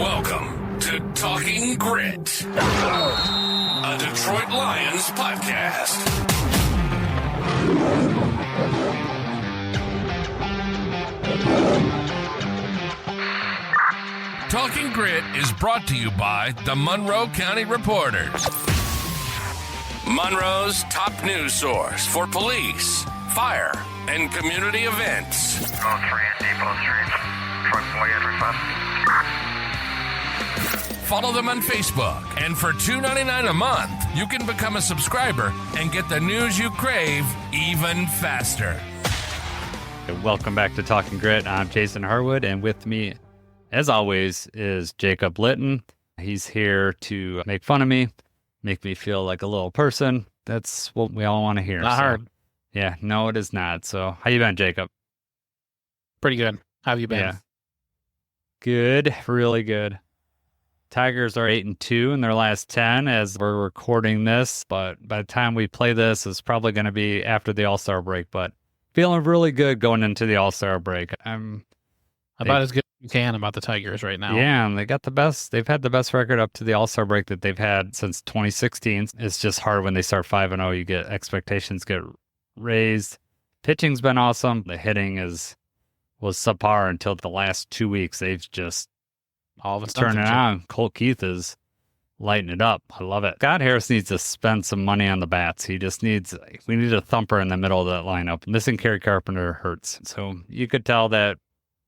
Welcome to Talking Grit, a Detroit Lions podcast. Talking Grit is brought to you by the Monroe County Reporters, Monroe's top news source for police, fire, and community events. Post 3 and Depot Street. Truck boy at Follow them on Facebook, and for $2.99 a month, you can become a subscriber and get the news you crave even faster. Welcome back to Talking Grit. I'm Jason Harwood, and with me, as always, is Jacob Litton. He's here to make fun of me, make me feel like a little person. That's what we all want to hear. Not hard. Yeah, no, it is not. So, how you been, Jacob? Pretty good. How have you been? Yeah. Good, really good. Tigers are 8-2 in their last 10 as we're recording this, but by the time we play this, it's probably going to be after the All-Star break, but feeling really good going into the All-Star break. About as good as you can about the Tigers right now. Yeah, and they got the best. They've had the best record up to the All-Star break that they've had since 2016. It's just hard when they start 5-0. You get expectations get raised. Pitching's been awesome. The hitting was subpar until the last 2 weeks. They've just All of a sudden turning on. Colt Keith is lighting it up. I love it. Scott Harris needs to spend some money on the bats. We need a thumper in the middle of that lineup. Missing Kerry Carpenter hurts. So you could tell that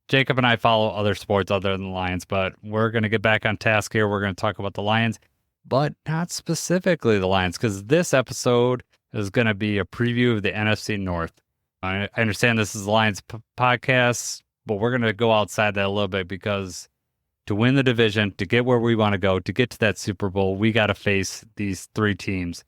Jacob and I follow other sports other than the Lions, but we're going to get back on task here. We're going to talk about the Lions, but not specifically the Lions, because this episode is going to be a preview of the NFC North. I understand this is the Lions podcast, but we're going to go outside that a little bit because to win the division, to get where we want to go, to get to that Super Bowl, we got to face these three teams.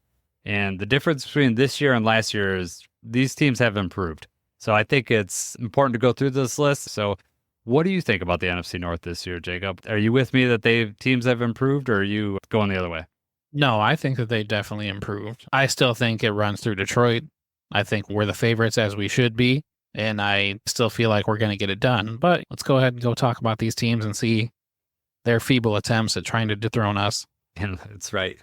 And the difference between this year and last year is these teams have improved. So I think it's important to go through this list. So what do you think about the NFC North this year, Jacob? Are you with me that teams have improved, or are you going the other way? No, I think that they definitely improved. I still think it runs through Detroit. I think we're the favorites as we should be, and I still feel like we're going to get it done. But let's go ahead and go talk about these teams and see their feeble attempts at trying to dethrone us. And that's right.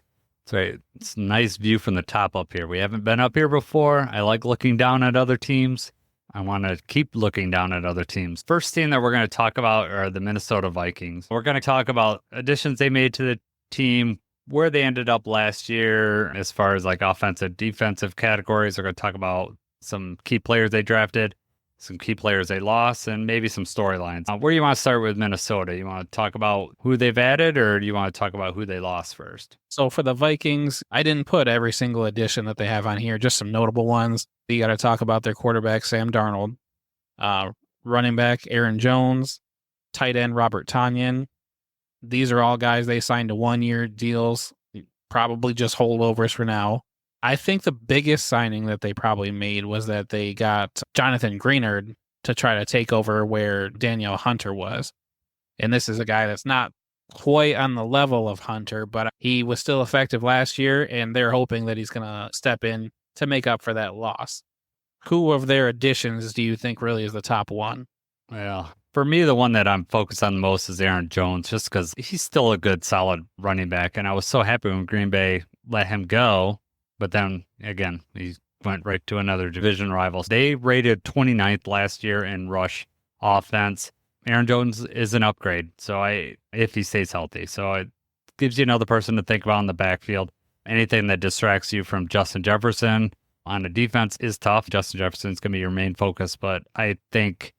That's right. It's a nice view from the top up here. We haven't been up here before. I like looking down at other teams. I want to keep looking down at other teams. First team that we're going to talk about are the Minnesota Vikings. We're going to talk about additions they made to the team, where they ended up last year as far as like offensive, defensive categories. We're going to talk about some key players they drafted, some key players they lost, and maybe some storylines. Where do you want to start with Minnesota? You want to talk about who they've added, or do you want to talk about who they lost first? So for the Vikings, I didn't put every single addition that they have on here, just some notable ones. You got to talk about their quarterback, Sam Darnold, running back, Aaron Jones, tight end, Robert Tonyan. These are all guys they signed to 1-year deals, probably just holdovers for now. I think the biggest signing that they probably made was that they got Jonathan Greenard to try to take over where Danielle Hunter was. And this is a guy that's not quite on the level of Hunter, but he was still effective last year, and they're hoping that he's going to step in to make up for that loss. Who of their additions do you think really is the top one? Well, for me, the one that I'm focused on the most is Aaron Jones, just because he's still a good, solid running back. And I was so happy when Green Bay let him go. But then, again, he went right to another division rival. They rated 29th last year in rush offense. Aaron Jones is an upgrade, if he stays healthy. So it gives you another person to think about in the backfield. Anything that distracts you from Justin Jefferson on the defense is tough. Justin Jefferson's going to be your main focus, but I think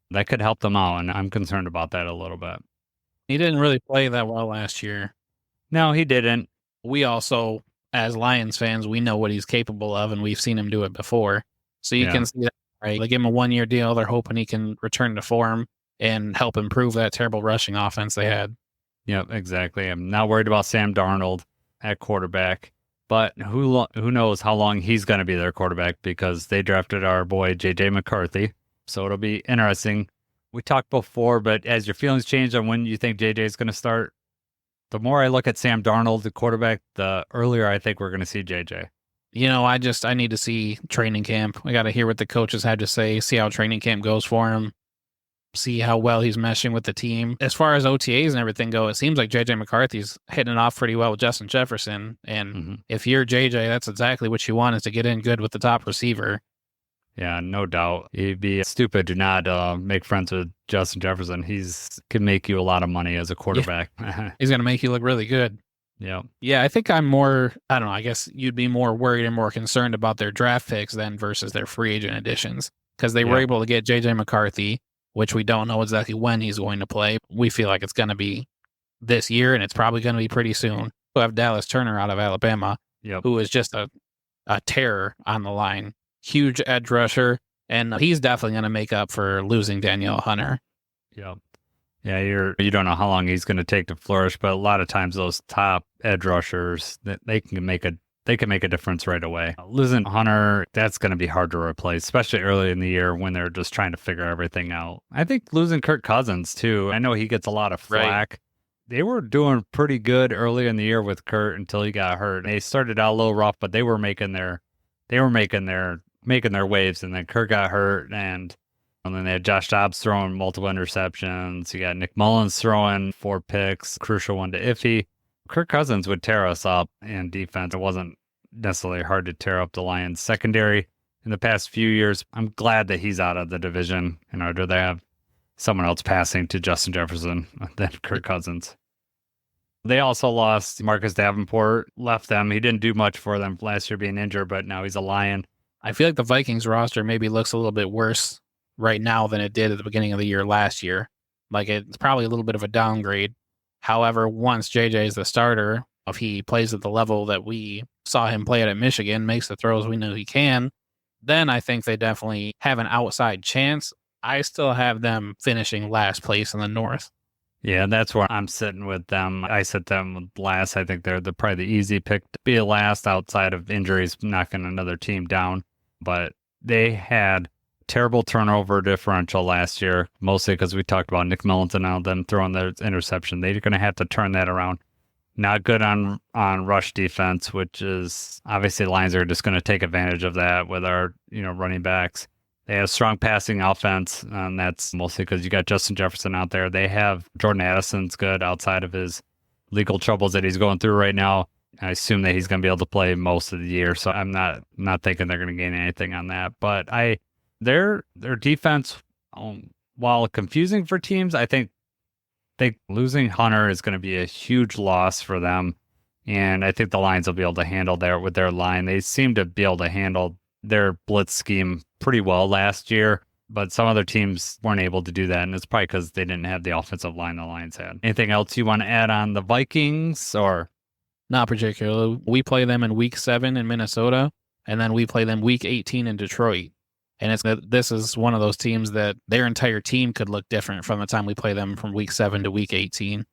that could help them out, and I'm concerned about that a little bit. He didn't really play that well last year. No, he didn't. We also, as Lions fans, we know what he's capable of, and we've seen him do it before. So you can see that, right? They give him a 1-year deal. They're hoping he can return to form and help improve that terrible rushing offense they had. Yep, exactly. I'm not worried about Sam Darnold at quarterback, but who knows how long he's going to be their quarterback, because they drafted our boy J.J. McCarthy. So it'll be interesting. We talked before, but as your feelings change on when you think J.J. is going to start, the more I look at Sam Darnold, the quarterback, the earlier I think we're going to see J.J. You know, I need to see training camp. I got to hear what the coaches had to say, see how training camp goes for him. see how well he's meshing with the team. As far as OTAs and everything go, it seems like JJ McCarthy's hitting it off pretty well with Justin Jefferson. And if you're JJ, that's exactly what you want, is to get in good with the top receiver. Yeah, no doubt. You'd be stupid to not make friends with Justin Jefferson. Can make you a lot of money as a quarterback. Yeah. He's going to make you look really good. Yeah. Yeah, I think I'm more, I don't know, I guess you'd be more worried and more concerned about their draft picks than versus their free agent additions, because they were able to get JJ McCarthy, which we don't know exactly when he's going to play. We feel like it's going to be this year, and it's probably going to be pretty soon. We have Dallas Turner out of Alabama, who is just a terror on the line. Huge edge rusher, and he's definitely going to make up for losing Danielle Hunter. Yep. Yeah, you don't know how long he's going to take to flourish, but a lot of times those top edge rushers, they can make a difference right away. Losing Hunter, that's going to be hard to replace, especially early in the year when they're just trying to figure everything out. I think losing Kirk Cousins too. I know he gets a lot of flack. Right. They were doing pretty good early in the year with Kurt until he got hurt. They started out a little rough, but they were making their waves, and then Kurt got hurt, and then they had Josh Dobbs throwing multiple interceptions. You got Nick Mullins throwing 4 picks, crucial one to Iffy. Kirk Cousins would tear us up in defense. It wasn't necessarily hard to tear up the Lions secondary in the past few years. I'm glad that he's out of the division in order to have someone else passing to Justin Jefferson than Kirk Cousins. They also lost Marcus Davenport, left them. He didn't do much for them last year being injured, but now he's a Lion. I feel like the Vikings roster maybe looks a little bit worse right now than it did at the beginning of the year last year. Like, it's probably a little bit of a downgrade. However, once JJ is the starter, if he plays at the level that we saw him play at Michigan, makes the throws we know he can, then I think they definitely have an outside chance. I still have them finishing last place in the North. Yeah, that's where I'm sitting with them. I sit them last. I think they're probably the easy pick to be last outside of injuries, knocking another team down. But they had terrible turnover differential last year, mostly because we talked about Nick Mullins and them throwing their interception. They're going to have to turn that around. Not good on rush defense, which is obviously Lions are just going to take advantage of that with our running backs. They have strong passing offense, and that's mostly because you got Justin Jefferson out there. They have Jordan Addison's good outside of his legal troubles that he's going through right now. I assume that he's going to be able to play most of the year, so I'm not thinking they're going to gain anything on that. But their defense, while confusing for teams, I think losing Hunter is going to be a huge loss for them, and I think the Lions will be able to handle that with their line. They seem to be able to handle their blitz scheme pretty well last year, but some other teams weren't able to do that, and it's probably because they didn't have the offensive line the Lions had. Anything else you want to add on the Vikings, or? Not particularly. We play them in Week 7 in Minnesota, and then we play them Week 18 in Detroit. And this is one of those teams that their entire team could look different from the time we play them from Week 7 to Week 18.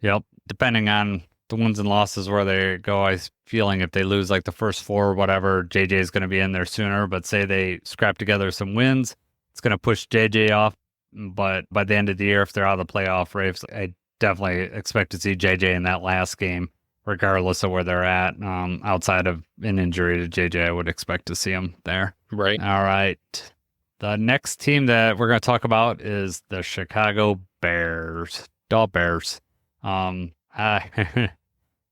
Yep, depending on the wins and losses where they go. I'm feeling if they lose like the first 4 or whatever, JJ is going to be in there sooner. But say they scrap together some wins, it's going to push JJ off. But by the end of the year, if they're out of the playoff race, I definitely expect to see JJ in that last game, regardless of where they're at. Outside of an injury to JJ, I would expect to see him there. Right. All right. The next team that we're going to talk about is the Chicago Bears. Bears. Yeah.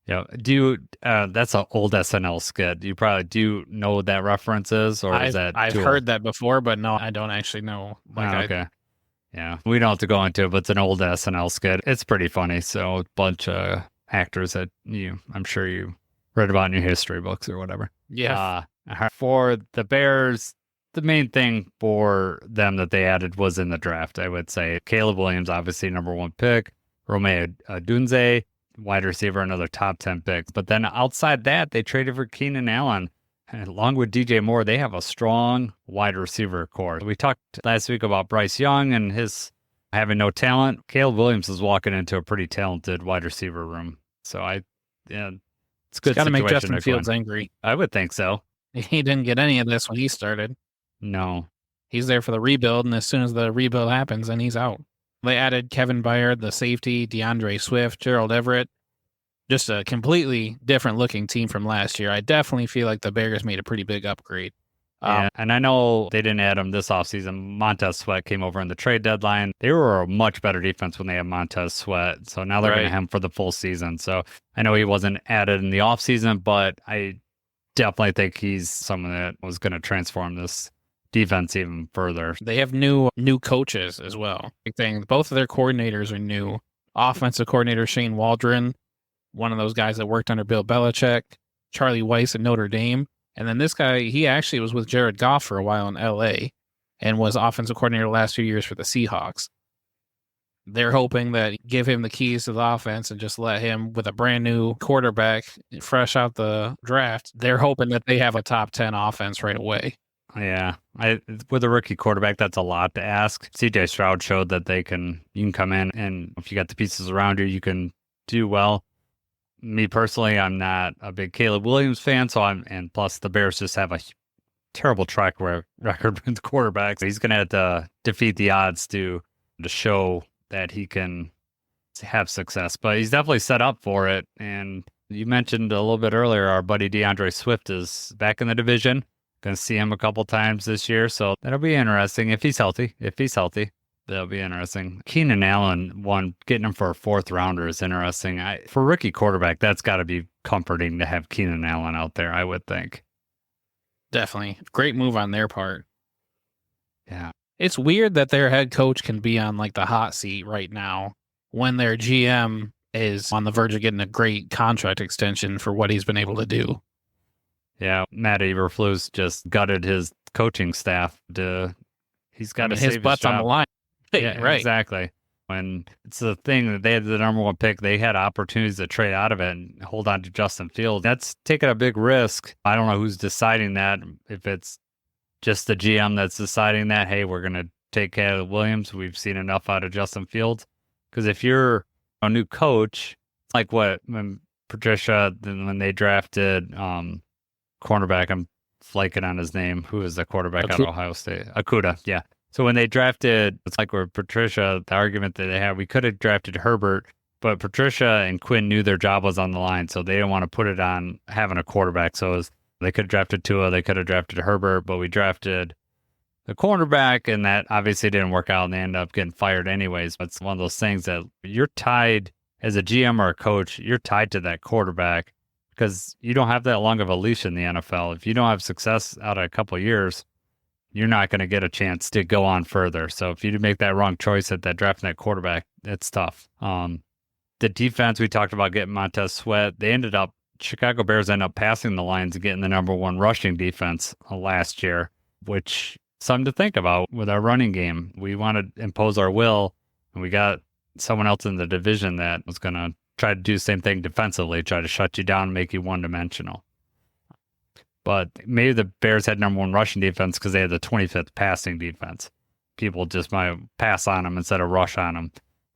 That's an old SNL skit. You probably do know what that reference is, or is that? I've heard that before, but no, I don't actually know. Okay. Yeah, we don't have to go into it, but it's an old SNL skit. It's pretty funny. So a bunch of actors that I'm sure you read about in your history books or whatever. Yeah. For the Bears, the main thing for them that they added was in the draft, I would say. Caleb Williams, obviously number 1 pick. Romeo Dunze, wide receiver, another top 10 picks. But then outside that, they traded for Keenan Allen. And along with DJ Moore, they have a strong wide receiver core. We talked last week about Bryce Young and his having no talent. Caleb Williams is walking into a pretty talented wide receiver room. So it's good. It's got to make Justin Fields angry. I would think so. He didn't get any of this when he started. No. He's there for the rebuild, and as soon as the rebuild happens, then he's out. They added Kevin Byard, the safety, DeAndre Swift, Gerald Everett. Just a completely different looking team from last year. I definitely feel like the Bears made a pretty big upgrade. And I know they didn't add him this offseason. Montez Sweat came over in the trade deadline. They were a much better defense when they had Montez Sweat. So now they're going to have him for the full season. So I know he wasn't added in the offseason, but I definitely think he's someone that was going to transform this defense even further. They have new coaches as well. Big thing. Both of their coordinators are new. Offensive coordinator Shane Waldron, one of those guys that worked under Bill Belichick, Charlie Weiss at Notre Dame. And then this guy, he actually was with Jared Goff for a while in LA and was offensive coordinator the last few years for the Seahawks. They're hoping that give him the keys to the offense and just let him with a brand new quarterback fresh out the draft. They're hoping that they have a top 10 offense right away. Yeah, with a rookie quarterback, that's a lot to ask. CJ Stroud showed that you can come in and if you got the pieces around you, you can do well. Me personally, I'm not a big Caleb Williams fan, and plus the Bears just have a terrible track record with quarterbacks. He's going to have to defeat the odds to show that he can have success, but he's definitely set up for it. And you mentioned a little bit earlier, our buddy DeAndre Swift is back in the division. Going to see him a couple times this year, so that'll be interesting if he's healthy. That'll be interesting. Keenan Allen, getting him for a fourth rounder is interesting. For a rookie quarterback, that's got to be comforting to have Keenan Allen out there, I would think. Definitely. Great move on their part. Yeah. It's weird that their head coach can be on like the hot seat right now when their GM is on the verge of getting a great contract extension for what he's been able to do. Yeah, Matt Eberflus just gutted his coaching staff. He's got to save his butt's on the line. Yeah, right. Exactly. When it's the thing that they had the number one pick, they had opportunities to trade out of it and hold on to Justin Fields. That's taking a big risk. I don't know who's deciding that. If it's just the GM that's deciding that, hey, we're going to take Caleb Williams. We've seen enough out of Justin Fields. Because if you're a new coach, like when Patricia, when they drafted cornerback, I'm flaking on his name. Who is the quarterback out of Ohio State? Okuda, yeah. So when they drafted, it's like with Patricia, the argument that they had, we could have drafted Herbert, but Patricia and Quinn knew their job was on the line, so they didn't want to put it on having a quarterback. So they could have drafted Tua, they could have drafted Herbert, but we drafted the cornerback, and that obviously didn't work out, and they ended up getting fired anyways. But it's one of those things that you're tied, as a GM or a coach, you're tied to that quarterback because you don't have that long of a leash in the NFL. If you don't have success out of a couple of years, you're not going to get a chance to go on further. So if you make that wrong choice at that drafting that quarterback, it's tough. The defense, we talked about getting Montez Sweat. Chicago Bears ended up passing the Lions and getting the number one rushing defense last year, which something to think about with our running game. We want to impose our will, and we got someone else in the division that was going to try to do the same thing defensively, try to shut you down and make you one-dimensional. But maybe the Bears had number one rushing defense because they had the 25th passing defense. People just might pass on them instead of rush on them.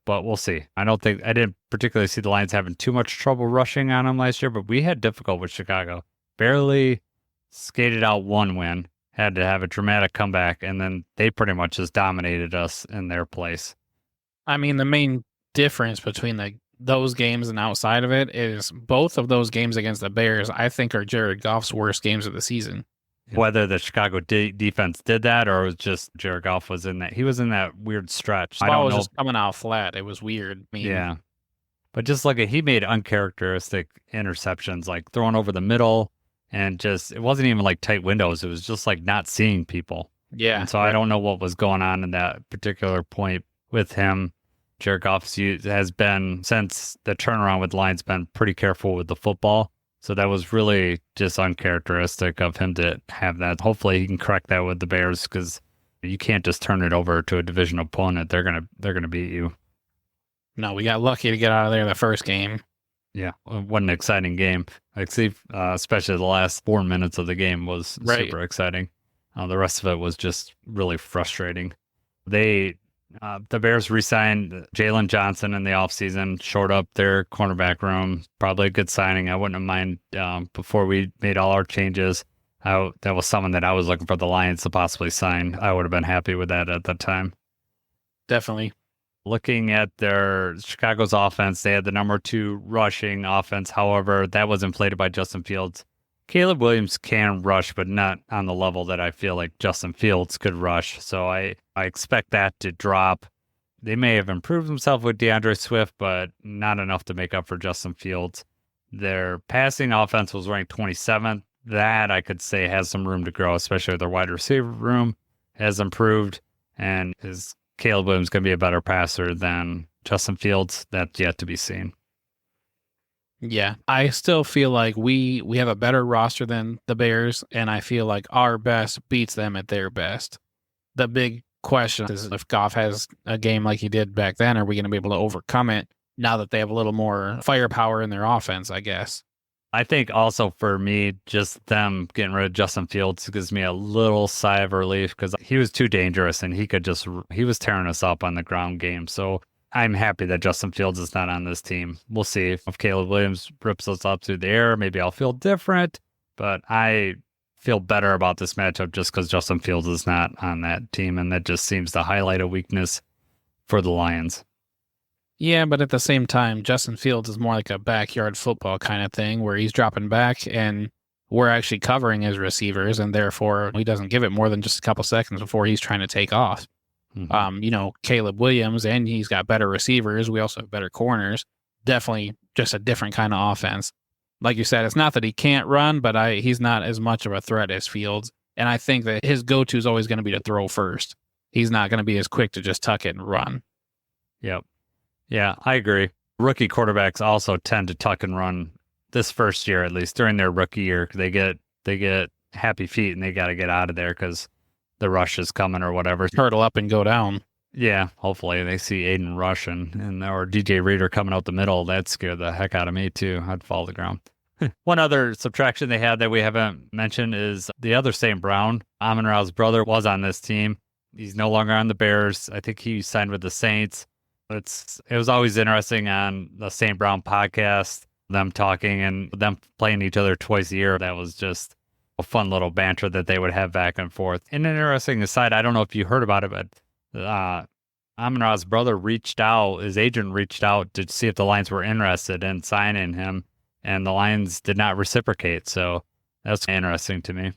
But we'll see. I didn't particularly see the Lions having too much trouble rushing on them last year, but we had difficult with Chicago. Barely skated out one win, had to have a dramatic comeback, and then they pretty much just dominated us in their place. I mean, the main difference between those games and outside of it is both of those games against the Bears, I think, are Jared Goff's worst games of the season. Whether the Chicago defense did that or it was just Jared Goff was in that. He was in that weird stretch. The ball was just coming out flat. It was weird. Yeah. But just he made uncharacteristic interceptions, like throwing over the middle, and it wasn't even like tight windows. It was just like not seeing people. Yeah. And so I don't know what was going on in that particular point with him. Jared Goff has been, since the turnaround with Lions, been pretty careful with the football. So that was really just uncharacteristic of him to have that. Hopefully he can correct that with the Bears because you can't just turn it over to a division opponent. They're gonna beat you. No, we got lucky to get out of there the first game. Yeah, what an exciting game. Especially the last 4 minutes of the game was super exciting. The rest of it was just really frustrating. The Bears re-signed Jalen Johnson in the offseason, shored up their cornerback room. Probably a good signing. I wouldn't have mind before we made all our changes. That was someone that I was looking for the Lions to possibly sign. I would have been happy with that at the time. Definitely. Looking at their Chicago's offense, they had the number 2 rushing offense. However, that was inflated by Justin Fields. Caleb Williams can rush, but not on the level that I feel like Justin Fields could rush. So I expect that to drop. They may have improved themselves with DeAndre Swift, but not enough to make up for Justin Fields. Their passing offense was ranked 27th. That I could say has some room to grow, especially their wide receiver room has improved. And is Caleb Williams going to be a better passer than Justin Fields? That's yet to be seen. Yeah, I still feel like we have a better roster than the Bears, and I feel like our best beats them at their best. The big question is if Goff has a game like he did back then, are we going to be able to overcome it now that they have a little more firepower in their offense, I guess? I think also for me, just them getting rid of Justin Fields gives me a little sigh of relief because he was too dangerous and he was tearing us up on the ground game. So I'm happy that Justin Fields is not on this team. We'll see if Caleb Williams rips us up through the air. Maybe I'll feel different, but I feel better about this matchup just because Justin Fields is not on that team, and that just seems to highlight a weakness for the Lions. Yeah, but at the same time, Justin Fields is more like a backyard football kind of thing where he's dropping back and we're actually covering his receivers, and therefore he doesn't give it more than just a couple seconds before he's trying to take off. Mm-hmm. Caleb Williams, and he's got better receivers. We also have better corners. Definitely just a different kind of offense. Like you said, it's not that he can't run, but he's not as much of a threat as Fields. And I think that his go-to is always going to be to throw first. He's not going to be as quick to just tuck it and run. Yep. Yeah, I agree. Rookie quarterbacks also tend to tuck and run this first year, at least during their rookie year. They get happy feet and they got to get out of there because the rush is coming or whatever. Hurdle up and go down. Yeah, hopefully they see Aiden Rush and or DJ Reader coming out the middle. That scared the heck out of me too. I'd fall to the ground. One other subtraction they had that we haven't mentioned is the other St. Brown. Amon-Ra's brother was on this team. He's no longer on the Bears. I think he signed with the Saints. It was always interesting on the St. Brown podcast, them talking and them playing each other twice a year. That was just a fun little banter that they would have back and forth. And an interesting aside, I don't know if you heard about it, but Amon-Ra's brother his agent reached out to see if the Lions were interested in signing him, and the Lions did not reciprocate. So that's interesting to me.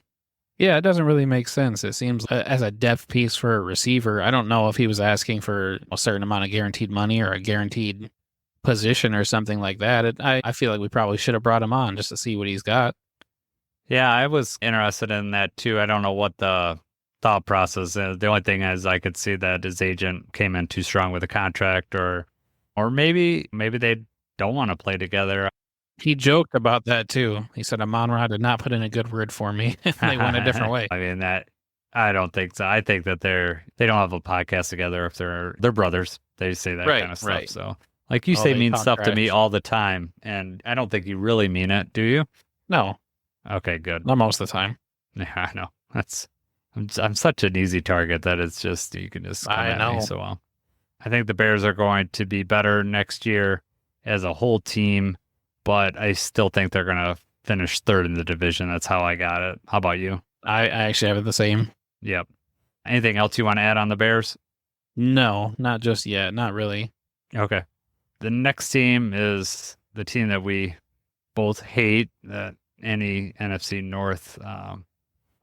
Yeah, it doesn't really make sense. It seems as a depth piece for a receiver. I don't know if he was asking for a certain amount of guaranteed money or a guaranteed position or something like that. I feel like we probably should have brought him on just to see what he's got. Yeah, I was interested in that too. I don't know what the thought process is. The only thing is I could see that his agent came in too strong with a contract or maybe they don't want to play together. He joked about that too. He said Amon-Ra did not put in a good word for me. They went a different way. I mean, I don't think so. I think that they don't have a podcast together if they're brothers. They say that kind of stuff. Right. So like you say mean stuff to me all the time, and I don't think you really mean it. Do you? No. Okay, good. Not most of the time. Yeah, I know. I'm such an easy target that it's just you can just come at me so well. I think the Bears are going to be better next year as a whole team, but I still think they're going to finish third in the division. That's how I got it. How about you? I actually have it the same. Yep. Anything else you want to add on the Bears? No, not just yet. Not really. Okay. The next team is the team that we both hate, that any NFC North.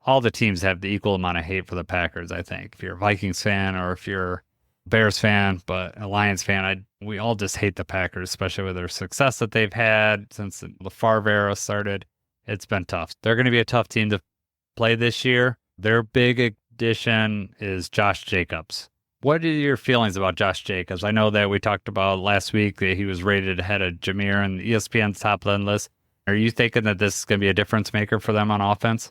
All the teams have the equal amount of hate for the Packers, I think. If you're a Vikings fan or if you're a Bears fan, but a Lions fan, we all just hate the Packers, especially with their success that they've had since the Favre era started. It's been tough. They're going to be a tough team to play this year. Their big addition is Josh Jacobs. What are your feelings about Josh Jacobs? I know that we talked about last week that he was rated ahead of Jameer in ESPN's top 10 list. Are you thinking that this is going to be a difference maker for them on offense?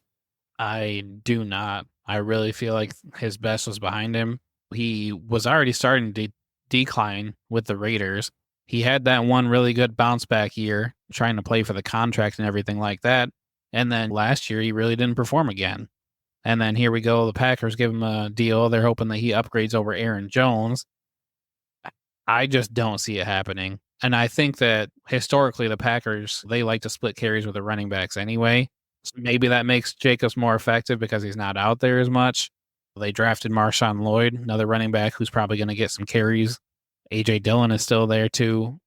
I do not. I really feel like his best was behind him. He was already starting to decline with the Raiders. He had that one really good bounce back year trying to play for the contract and everything like that. And then last year, he really didn't perform again. And then here we go. The Packers give him a deal. They're hoping that he upgrades over Aaron Jones. I just don't see it happening. And I think that historically, the Packers, they like to split carries with the running backs anyway. So maybe that makes Jacobs more effective because he's not out there as much. They drafted Marshawn Lloyd, another running back who's probably going to get some carries. A.J. Dillon is still there too.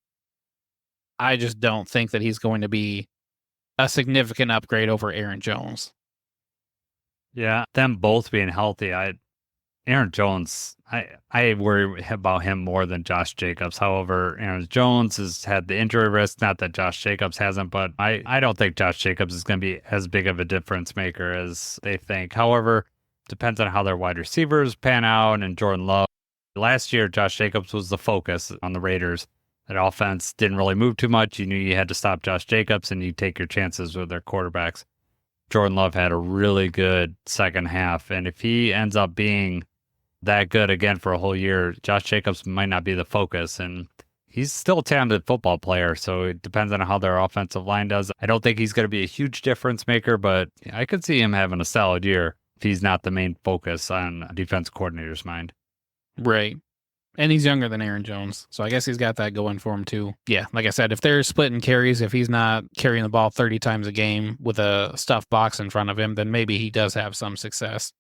I just don't think that he's going to be a significant upgrade over Aaron Jones. Yeah, them both being healthy. Aaron Jones, I worry about him more than Josh Jacobs. However, Aaron Jones has had the injury risk. Not that Josh Jacobs hasn't, but I don't think Josh Jacobs is going to be as big of a difference maker as they think. However, depends on how their wide receivers pan out and Jordan Love. Last year, Josh Jacobs was the focus on the Raiders. That offense didn't really move too much. You knew you had to stop Josh Jacobs, and you take your chances with their quarterbacks. Jordan Love had a really good second half, and if he ends up being that good again for a whole year, Josh Jacobs might not be the focus, and he's still a talented football player, so it depends on how their offensive line does. I don't think he's going to be a huge difference maker, but I could see him having a solid year if he's not the main focus on a defense coordinator's mind. Right. And he's younger than Aaron Jones, so I guess he's got that going for him too. Yeah, like I said, if they're splitting carries, if he's not carrying the ball 30 times a game with a stuffed box in front of him, then maybe he does have some success.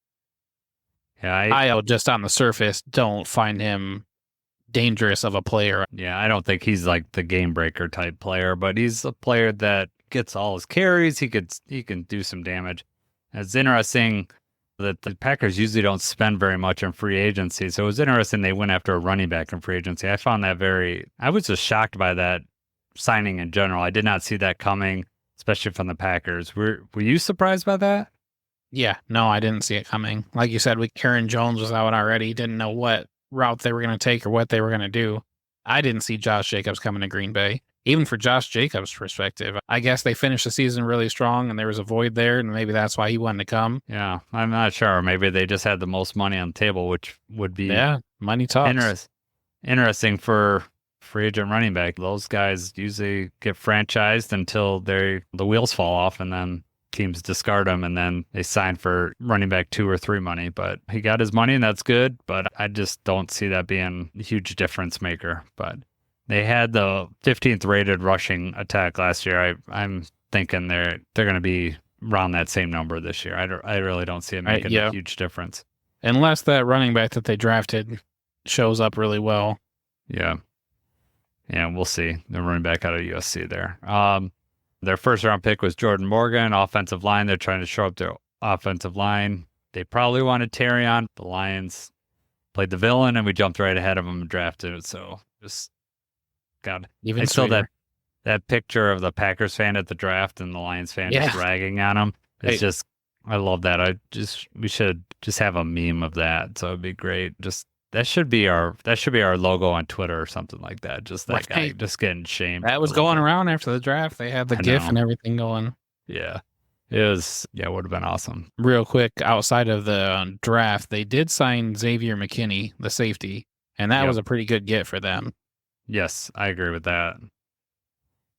Yeah, I just on the surface don't find him dangerous of a player. Yeah, I don't think he's like the game breaker type player, but he's a player that gets all his carries. He can do some damage. It's interesting that the Packers usually don't spend very much on free agency. So it was interesting they went after a running back in free agency. I found that I was just shocked by that signing in general. I did not see that coming, especially from the Packers. Were you surprised by that? Yeah, no, I didn't see it coming. Like you said, Aaron Jones was out already. Didn't know what route they were going to take or what they were going to do. I didn't see Josh Jacobs coming to Green Bay. Even for Josh Jacobs' perspective, I guess they finished the season really strong and there was a void there, and maybe that's why he wanted to come. Yeah, I'm not sure. Maybe they just had the most money on the table, which would be money talks. Interesting for free agent running back. Those guys usually get franchised until the wheels fall off, and then teams discard him, and then they sign for running back 2 or 3 money. But he got his money, and that's good. But I just don't see that being a huge difference maker. But they had the 15th rated rushing attack last year. I'm thinking they're going to be around that same number this year. I really don't see it making a huge difference. Unless that running back that they drafted shows up really well. Yeah. Yeah, we'll see. The running back out of USC there. Their first round pick was Jordan Morgan, offensive line. They're trying to shore up their offensive line. They probably wanted Terry on. The Lions played the villain, and we jumped right ahead of them and drafted it. So just, God. Even I saw sweeter. that picture of the Packers fan at the draft and the Lions fan just ragging on him. It's just, I love that. We should just have a meme of that. So it'd be great. That should be our logo on Twitter or something like that. Just that guy just getting shamed. That was going around after the draft. They had the GIF and everything going. Yeah. It would have been awesome. Real quick, outside of the draft, they did sign Xavier McKinney, the safety, and that was a pretty good get for them. Yes, I agree with that.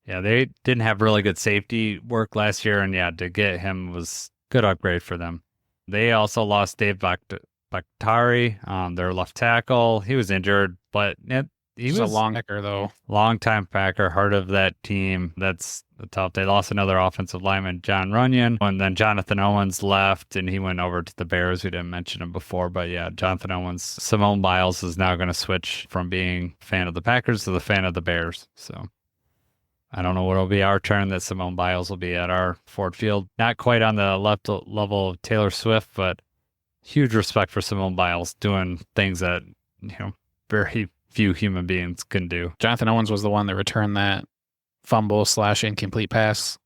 Yeah, they didn't have really good safety work last year, and to get him was good upgrade for them. They also lost Dave Bakhtari, their left tackle. He was injured, but he was a long-time Packer, heart of that team. That's tough. They lost another offensive lineman, John Runyon, and then Jonathan Owens left, and he went over to the Bears. We didn't mention him before, but Jonathan Owens. Simone Biles is now going to switch from being a fan of the Packers to the fan of the Bears. So I don't know what will be our turn that Simone Biles will be at our Ford Field. Not quite on the level of Taylor Swift, but huge respect for Simone Biles doing things that very few human beings can do. Jonathan Owens was the one that returned that fumble/incomplete pass.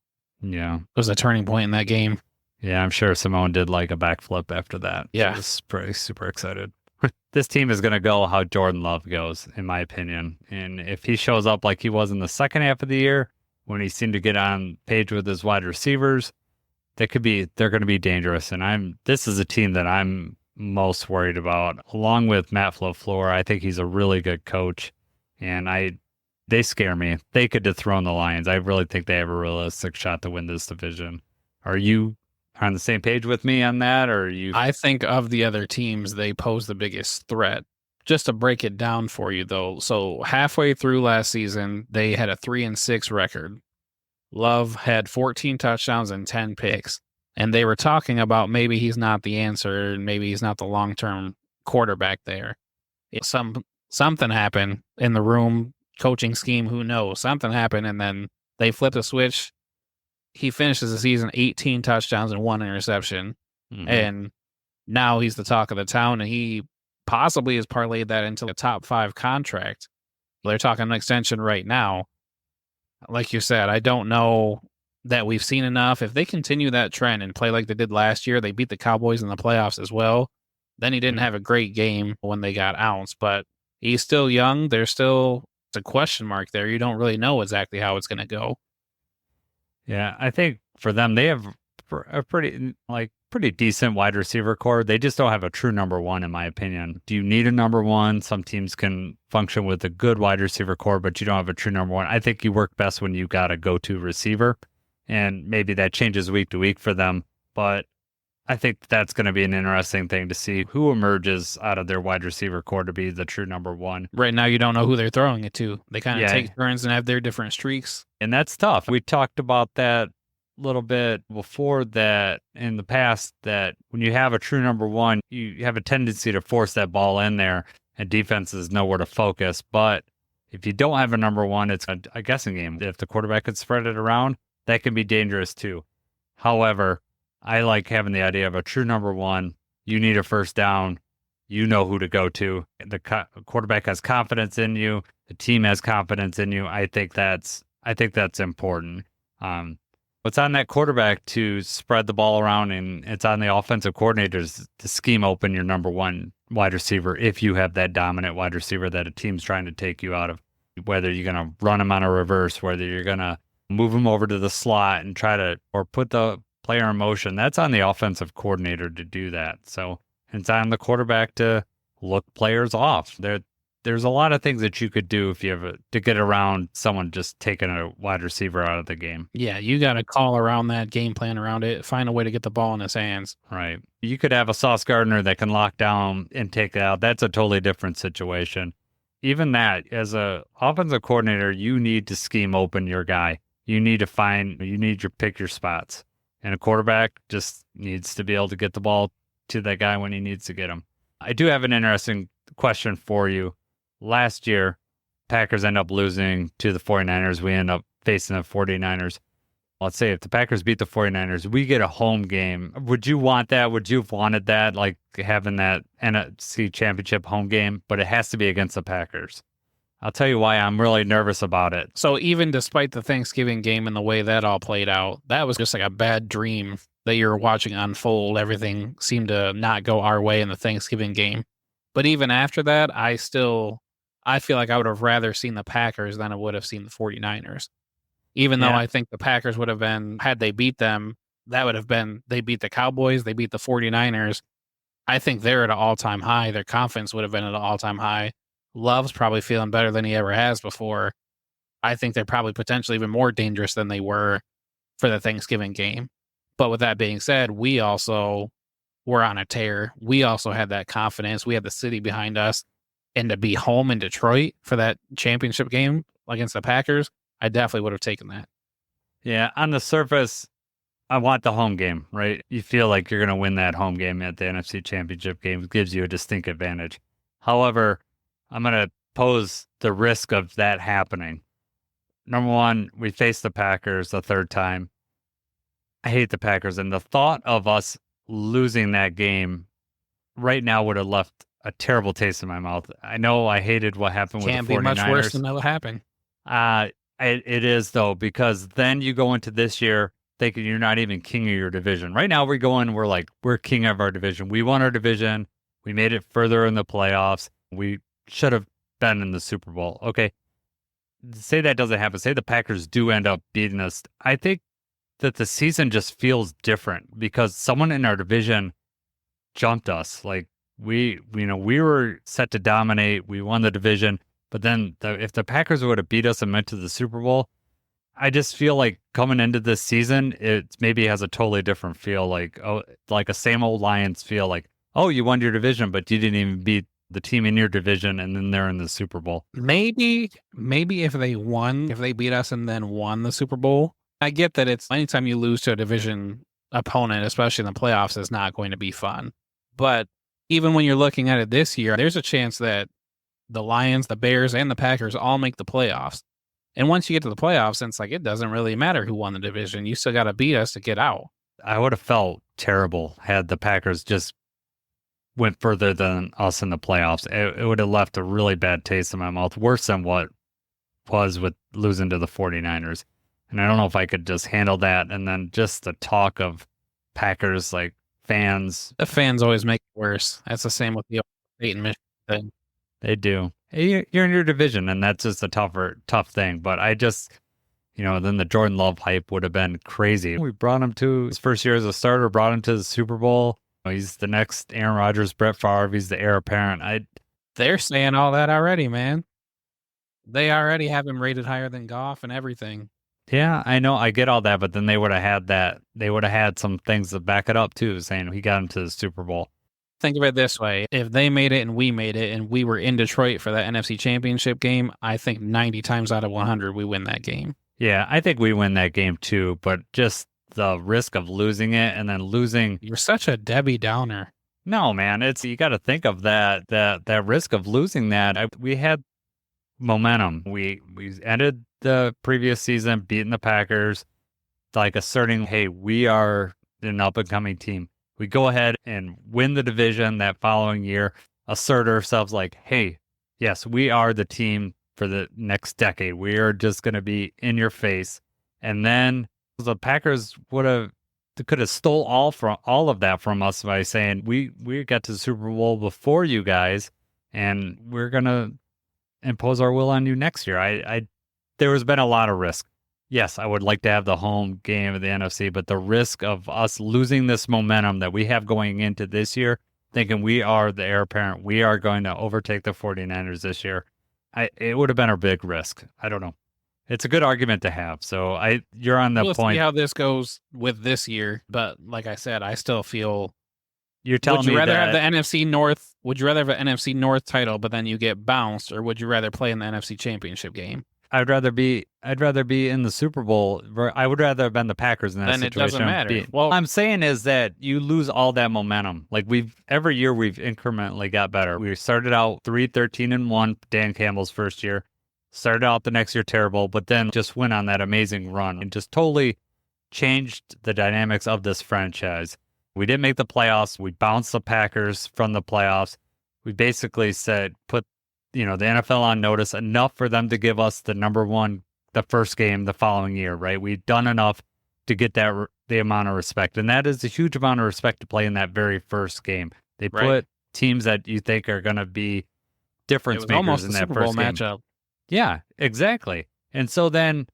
Yeah. It was a turning point in that game. Yeah, I'm sure Simone did like a backflip after that. Yeah. I was pretty super excited. This team is going to go how Jordan Love goes, in my opinion. And if he shows up like he was in the second half of the year, when he seemed to get on page with his wide receivers, they're going to be dangerous. And this is a team that I'm most worried about, along with Matt LaFleur. I think he's a really good coach, and they scare me. They could dethrone the Lions. I really think they have a realistic shot to win this division. Are you on the same page with me on that, or are you? I think of the other teams, they pose the biggest threat. Just to break it down for you, though, so halfway through last season, they had a 3-6 record. Love had 14 touchdowns and 10 picks. And they were talking about maybe he's not the answer, and maybe he's not the long-term quarterback there. Something happened in the room, coaching scheme, who knows? Something happened, and then they flipped a switch. he finishes the season 18 touchdowns and 1 interception. Mhm. And now he's the talk of the town, and he possibly has parlayed that into a top 5 contract. They're talking an extension right now. Like you said, I don't know that we've seen enough. If they continue that trend and play like they did last year, they beat the Cowboys in the playoffs as well. Then he didn't have a great game when they got ounced, but he's still young. There's still a question mark there. You don't really know exactly how it's going to go. Yeah, I think for them, they have a pretty decent wide receiver core. They just don't have a true number one, in my opinion. Do you need a number one? Some teams can function with a good wide receiver core, but you don't have a true number one. I think you work best when you got a go-to receiver, and maybe that changes week to week for them. But I think that's going to be an interesting thing to see who emerges out of their wide receiver core to be the true number one. Right now, you don't know who they're throwing it to. They kind of take turns and have their different streaks. And that's tough. We talked about that a little bit before that in the past, that when you have a true number one, you have a tendency to force that ball in there and defenses know where to focus. But if you don't have a number one, it's a guessing game. If the quarterback could spread it around, that can be dangerous too. However, I like having the idea of a true number one. You need a first down. You know who to go to. The quarterback has confidence in you. The team has confidence in you. I think that's important. It's on that quarterback to spread the ball around, and it's on the offensive coordinators to scheme open your number one wide receiver if you have that dominant wide receiver that a team's trying to take you out of. Whether you're going to run him on a reverse, whether you're going to move him over to the slot and or put the player in motion, that's on the offensive coordinator to do that. So it's on the quarterback to look players off. There's a lot of things that you could do if you have to get around someone just taking a wide receiver out of the game. Yeah, you got to call around that, game plan around it, find a way to get the ball in his hands. Right. You could have a Sauce Gardner that can lock down and take it out. That's a totally different situation. Even that, as a offensive coordinator, you need to scheme open your guy. You need to pick your spots. And a quarterback just needs to be able to get the ball to that guy when he needs to get him. I do have an interesting question for you. Last year, Packers end up losing to the 49ers. We end up facing the 49ers. Let's say if the Packers beat the 49ers, we get a home game. Would you want that? Would you have wanted that, like having that NFC Championship home game? But it has to be against the Packers. I'll tell you why I'm really nervous about it. So even despite the Thanksgiving game and the way that all played out, that was just like a bad dream that you're watching unfold. Everything seemed to not go our way in the Thanksgiving game. But even after that, I feel like I would have rather seen the Packers than I would have seen the 49ers. Even though I think the Packers would have been, had they beat them, that would have been, they beat the Cowboys, they beat the 49ers. I think they're at an all-time high. Their confidence would have been at an all-time high. Love's probably feeling better than he ever has before. I think they're probably potentially even more dangerous than they were for the Thanksgiving game. But with that being said, we also were on a tear. We also had that confidence. We had the city behind us. And to be home in Detroit for that championship game against the Packers, I definitely would have taken that. Yeah, on the surface, I want the home game, right? You feel like you're going to win that home game at the NFC Championship game. It gives you a distinct advantage. However, I'm going to pose the risk of that happening. Number one, we face the Packers the third time. I hate the Packers, and the thought of us losing that game right now would have left a terrible taste in my mouth. I know I hated what happened with the 49ers. Can't be much worse than that would happen. It is, though, because then you go into this year thinking you're not even king of your division. Right now, we're king of our division. We won our division. We made it further in the playoffs. We should have been in the Super Bowl. Okay. Say that doesn't happen. Say the Packers do end up beating us. I think that the season just feels different because someone in our division jumped us. Like we were set to dominate. We won the division. But then if the Packers would have beat us and went to the Super Bowl, I just feel like coming into this season, it maybe has a totally different feel. Like a same old Lions feel. Like, oh, you won your division, but you didn't even beat the team in your division, and then they're in the Super Bowl. Maybe if they beat us and then won the Super Bowl, I get that it's anytime you lose to a division opponent, especially in the playoffs, is not going to be fun. But even when you're looking at it this year, there's a chance that the Lions, the Bears, and the Packers all make the playoffs. And once you get to the playoffs, it's like it doesn't really matter who won the division. You still got to beat us to get out. I would have felt terrible had the Packers just went further than us in the playoffs. It would have left a really bad taste in my mouth, worse than what was with losing to the 49ers. And I don't know if I could just handle that. And then just the talk of Packers, like fans. The fans always make it worse. That's the same with the State and Michigan thing. They do. Hey, you're in your division, and that's just a tough thing. But I just, then the Jordan Love hype would have been crazy. We brought him to his first year as a starter, brought him to the Super Bowl. He's the next Aaron Rodgers, Brett Favre. He's the heir apparent. They're saying all that already, man. They already have him rated higher than Goff and everything. Yeah, I know. I get all that, but then they would have had that. They would have had some things to back it up too, saying he got him to the Super Bowl. Think of it this way. If they made it and we made it and we were in Detroit for that NFC Championship game, I think 90 times out of 100 we win that game. Yeah, I think we win that game too, but just the risk of losing it and then losing. You're such a Debbie Downer. No, man, you got to think of that risk of losing that. We had momentum. We ended the previous season beating the Packers, like asserting, hey, we are an up-and-coming team. We go ahead and win the division that following year, assert ourselves like, hey, yes, we are the team for the next decade. We are just going to be in your face. And then the Packers could have stole all of that from us by saying, we got to the Super Bowl before you guys, and we're going to impose our will on you next year. There has been a lot of risk. Yes, I would like to have the home game of the NFC, but the risk of us losing this momentum that we have going into this year, thinking we are the heir apparent, we are going to overtake the 49ers this year, it would have been a big risk. I don't know. It's a good argument to have. So you're on the we'll point. See how this goes with this year, but like I said, I still feel. You're telling me would you rather that, have the NFC North? Would you rather have an NFC North title, but then you get bounced, or would you rather play in the NFC Championship game? I'd rather be in the Super Bowl. I would rather have been the Packers in that then situation. Then it doesn't matter. Well, I'm saying is that you lose all that momentum. Like every year we've incrementally got better. We started out 3-13-1, Dan Campbell's first year. Started out the next year terrible, but then just went on that amazing run and just totally changed the dynamics of this franchise. We didn't make the playoffs. We bounced the Packers from the playoffs. We basically said, put the NFL on notice enough for them to give us the first game the following year, right? We've done enough to get the amount of respect. And that is a huge amount of respect to play in that very first game. They put teams that you think are going to be difference makers in that Super Bowl first game. matchup. Yeah, exactly. And so then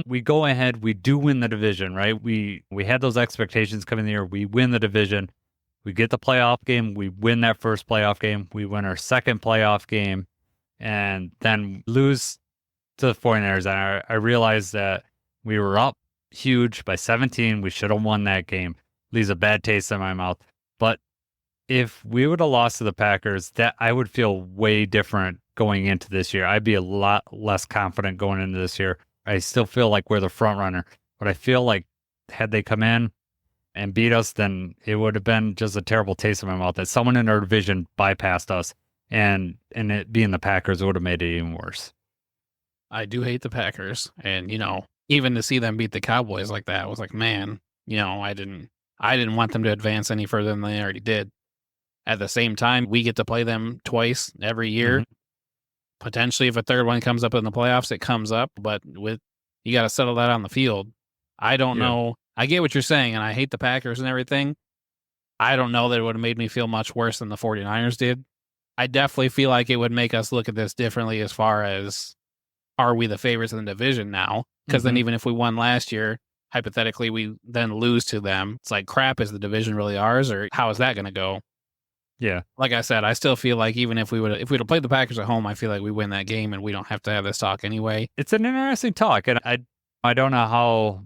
we go ahead, we do win the division, right? We had those expectations coming in the year. We win the division. We get the playoff game. We win that first playoff game. We win our second playoff game and then lose to the 49ers. And I realized that we were up huge by 17. We should have won that game. Leaves a bad taste in my mouth. But if we would have lost to the Packers, that I would feel way different going into this year. I'd be a lot less confident going into this year. I still feel like we're the front runner, but I feel like had they come in and beat us, then it would have been just a terrible taste in my mouth that someone in our division bypassed us, and it being the Packers would have made it even worse. I do hate the Packers, and even to see them beat the Cowboys like that was like, man, I didn't want them to advance any further than they already did. At the same time, we get to play them twice every year. Mm-hmm. Potentially, if a third one comes up in the playoffs, it comes up, but you got to settle that on the field. I don't know. I get what you're saying, and I hate the Packers and everything. I don't know that it would have made me feel much worse than the 49ers did. I definitely feel like it would make us look at this differently as far as, are we the favorites in the division now? Because then even if we won last year, hypothetically, we then lose to them. It's like, crap, is the division really ours, or how is that going to go? Yeah. Like I said, I still feel like even if we'd have played the Packers at home, I feel like we win that game and we don't have to have this talk anyway. It's an interesting talk, and I don't know how...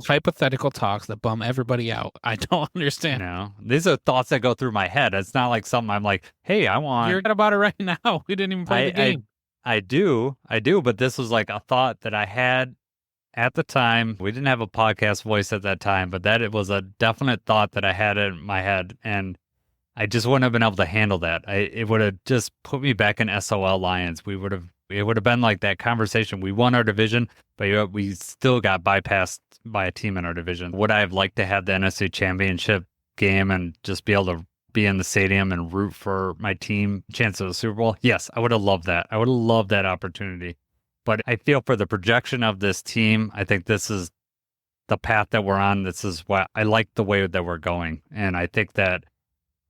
Hypothetical talks that bum everybody out. I don't understand. These are thoughts that go through my head. It's not like something I'm like, hey, I want... You're about it right now. We didn't even play the game. I do, but this was like a thought that I had at the time. We didn't have a podcast voice at that time, but it was a definite thought that I had in my head, and I just wouldn't have been able to handle that. It would have just put me back in SOL Lions. We would have It would have been like that conversation. We won our division, but we still got bypassed by a team in our division. Would I have liked to have the NFC Championship game and just be able to be in the stadium and root for my team chance of the Super Bowl? Yes, I would have loved that. I would have loved that opportunity. But I feel for the projection of this team, I think this is the path that we're on. This is what I like the way that we're going. And I think that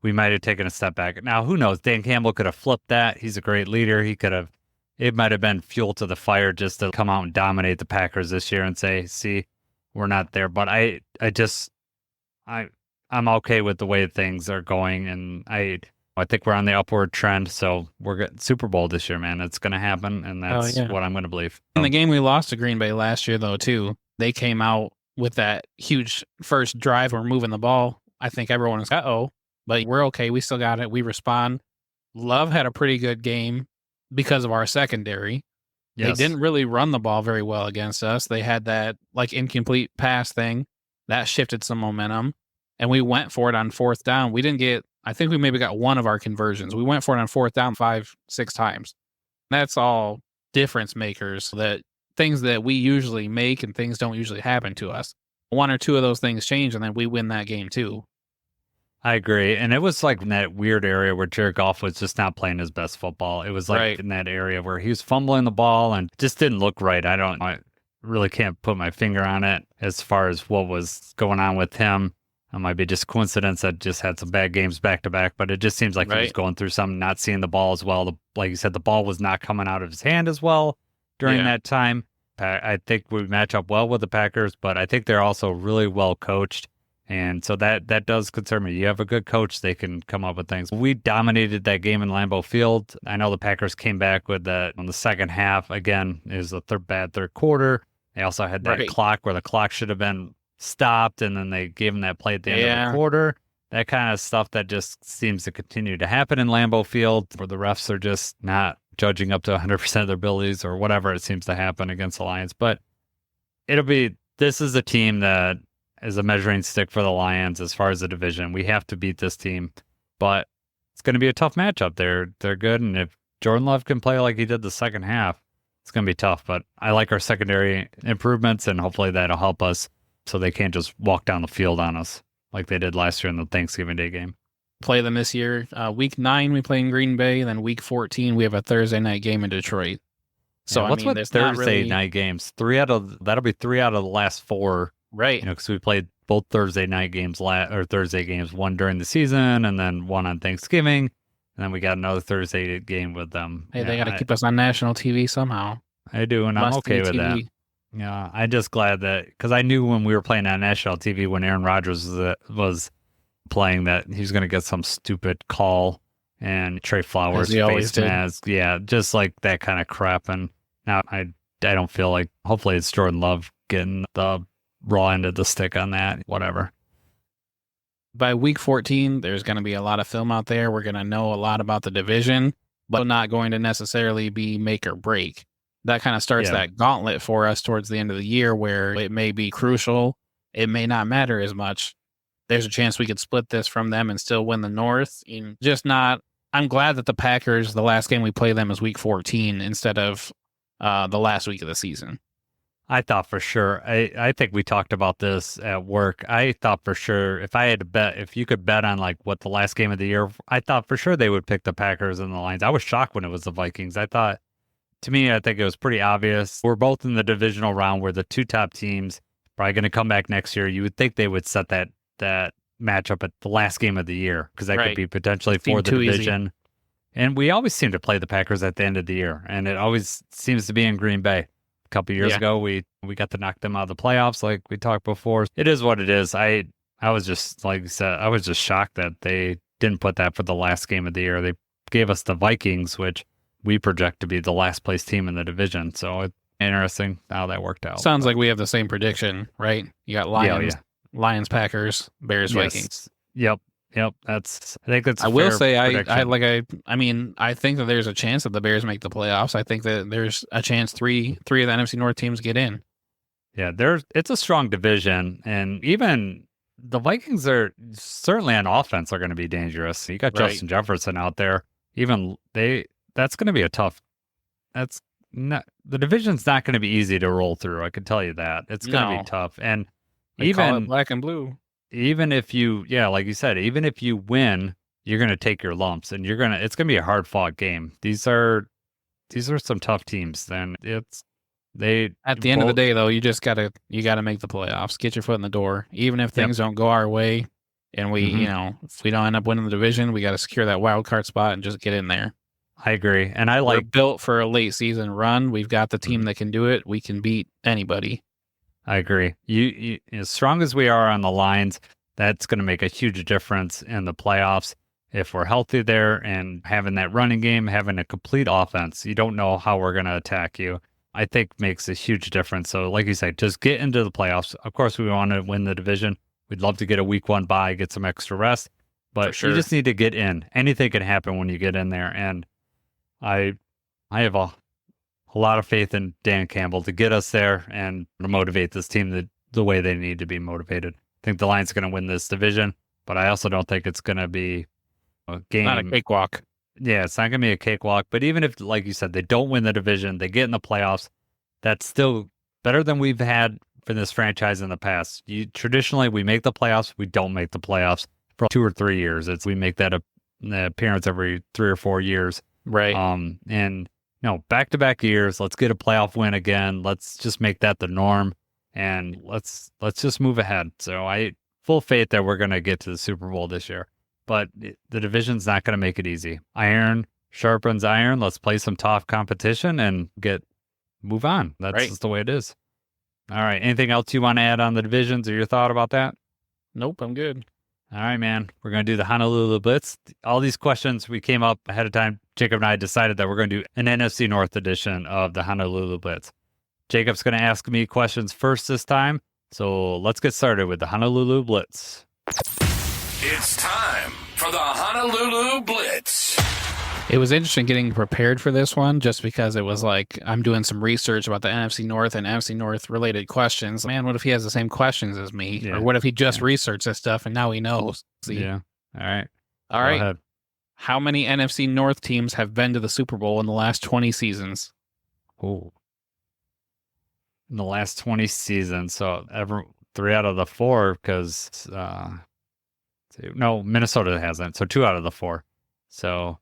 we might have taken a step back. Now, who knows? Dan Campbell could have flipped that. He's a great leader. It might have been fuel to the fire just to come out and dominate the Packers this year and say, see, we're not there. But I'm okay with the way things are going. And I think we're on the upward trend. So we're getting Super Bowl this year, man. It's going to happen. And that's what I'm going to believe. In the game we lost to Green Bay last year, though, too, they came out with that huge first drive. We're moving the ball. I think everyone was, but we're okay. We still got it. We respond. Love had a pretty good game because of our secondary. Yes. They didn't really run the ball very well against us. They had that like incomplete pass thing that shifted some momentum, and we went for it on fourth down. I think we maybe got one of our conversions. We went for it on fourth down 5-6 times. That's all difference makers, that things that we usually make and things don't usually happen to us. One or two of those things change, and then we win that game too. I agree. And it was like in that weird area where Jared Goff was just not playing his best football. It was like in that area where he was fumbling the ball and just didn't look right. I really can't put my finger on it as far as what was going on with him. It might be just coincidence that just had some bad games back to back, but it just seems like he was going through something, not seeing the ball as well. Like you said, the ball was not coming out of his hand as well during that time. I think we match up well with the Packers, but I think they're also really well coached. And so that does concern me. You have a good coach, they can come up with things. We dominated that game in Lambeau Field. I know the Packers came back with that on the second half. Again, it was a bad third quarter. They also had that clock where the clock should have been stopped, and then they gave them that play at the end of the quarter. That kind of stuff that just seems to continue to happen in Lambeau Field, where the refs are just not judging up to 100% of their abilities or whatever it seems to happen against the Lions. But this is a team that is a measuring stick for the Lions as far as the division. We have to beat this team, but it's going to be a tough matchup. They're good, and if Jordan Love can play like he did the second half, it's going to be tough. But I like our secondary improvements, and hopefully that'll help us so they can't just walk down the field on us like they did last year in the Thanksgiving Day game. Play them this year. Week 9, we play in Green Bay, and then week 14, we have a Thursday night game in Detroit. So what's with Thursday night games? That'll be 3 out of the last 4. Right. Because we played both Thursday night games or Thursday games, one during the season and then one on Thanksgiving. And then we got another Thursday game with them. Hey, they got to keep us on national TV somehow. I do, and I'm okay with that. Yeah, I'm just glad that, because I knew when we were playing on national TV, when Aaron Rodgers was playing, that he was going to get some stupid call and Trey Flowers face mask. Yeah, just like that kind of crap. And now I don't feel like, hopefully it's Jordan Love getting the raw end of the stick on that, whatever. By week 14, there's going to be a lot of film out there. We're going to know a lot about the division, but not going to necessarily be make or break. That kind of starts that gauntlet for us towards the end of the year, where it may be crucial. It may not matter as much. There's a chance we could split this from them and still win the North. I'm glad that the Packers, the last game we play them is week 14 instead of the last week of the season. I thought for sure. I think we talked about this at work. I thought for sure if you could bet on like what the last game of the year, I thought for sure they would pick the Packers and the Lions. I was shocked when it was the Vikings. I think it was pretty obvious. We're both in the divisional round where the two top teams probably going to come back next year. You would think they would set that matchup at the last game of the year, because that could be potentially for the division. Easy. And we always seem to play the Packers at the end of the year, and it always seems to be in Green Bay. A couple of years ago, we got to knock them out of the playoffs, like we talked before. It is what it is. I was just, like you said, I was just shocked that they didn't put that for the last game of the year. They gave us the Vikings, which we project to be the last place team in the division. So it's interesting how that worked out. Sounds like we have the same prediction, right? You got Lions, Lions, Packers, Bears, Vikings. Yep. I think that's. I will say, I think that there's a chance that the Bears make the playoffs. I think that there's a chance three of the NFC North teams get in. Yeah, it's a strong division, and even the Vikings are certainly on offense are going to be dangerous. You got Justin Jefferson out there. Even that's going to be a tough. the division's not going to be easy to roll through. I can tell you that. It's going to No. be tough. And They call it even black and blue. even if you, yeah, like you said, even if you win, you're going to take your lumps, and it's going to be a hard fought game. These are some tough teams. Then At the end of the day, though, you gotta make the playoffs. Get your foot in the door. Even if things don't go our way, and we, if we don't end up winning the division, we got to secure that wild card spot and just get in there. I agree, and We're built for a late season run. We've got the team that can do it. We can beat anybody. I agree. You as strong as we are on the lines, that's going to make a huge difference in the playoffs. If we're healthy there and having that running game, having a complete offense, you don't know how we're going to attack you. I think makes a huge difference. So like you said, just get into the playoffs. Of course, we want to win the division. We'd love to get a week 1 bye, get some extra rest, but you just need to get in. Anything can happen when you get in there. And I have a lot of faith in Dan Campbell to get us there and to motivate this team the way they need to be motivated. I think the Lions are going to win this division, but I also don't think it's going to be a game. Not a cakewalk. Yeah, it's not going to be a cakewalk. But even if, like you said, they don't win the division, they get in the playoffs, that's still better than we've had for this franchise in the past. Traditionally, we make the playoffs. We don't make the playoffs for 2 or 3 years. We make that appearance every 3 or 4 years. Right. And no, back-to-back years. Let's get a playoff win again. Let's just make that the norm, and let's just move ahead. So I full faith that we're going to get to the Super Bowl this year. But the division's not going to make it easy. Iron sharpens iron. Let's play some tough competition and move on. That's just the way it is. All right. Anything else you want to add on the divisions or your thought about that? Nope, I'm good. All right, man. We're going to do the Honolulu Blitz. All these questions we came up ahead of time. Jacob and I decided that we're going to do an NFC North edition of the Honolulu Blitz. Jacob's going to ask me questions first this time. So let's get started with the Honolulu Blitz. It's time for the Honolulu Blitz. It was interesting getting prepared for this one just because it was like I'm doing some research about the NFC North and NFC North related questions. Man, what if he has the same questions as me? Yeah. Or what if he just researched this stuff and now he knows? See? Yeah. All right. All right. Ahead. How many NFC North teams have been to the Super Bowl in the last 20 seasons? Oh. In the last 20 seasons. So 3 out of the 4 because... no, Minnesota hasn't. So 2 out of the 4. So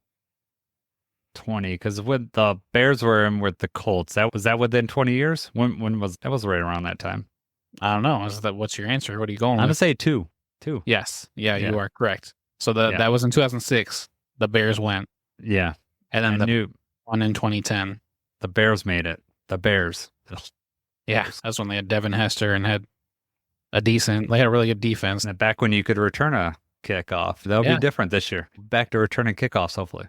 20. Because when the Bears were in with the Colts, was that within 20 years? When was that? Was right around that time. I don't know. What's your answer? What are you going with? I'm gonna say 2. 2. Yes. Yeah, you are correct. So that was in 2006. The Bears went. Yeah. And then the one in 2010. The Bears made it. The Bears. Yeah, that's when they had Devin Hester and had they had a really good defense. And back when you could return a kickoff. That'll be different this year. Back to returning kickoffs, hopefully.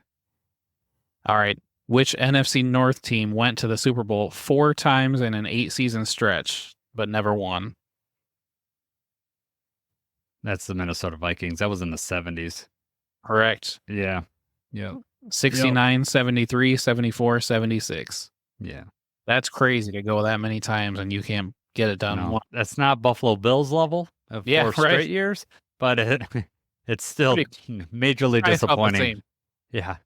All right. Which NFC North team went to the Super Bowl 4 times in an 8-season stretch, but never won? That's the Minnesota Vikings. That was in the 70s. Correct. Yeah. Yeah. 69, 73, 74, 76. Yeah. That's crazy to go that many times and you can't get it done. No, that's not Buffalo Bills level of 4 straight years, but it's still majorly disappointing. Yeah.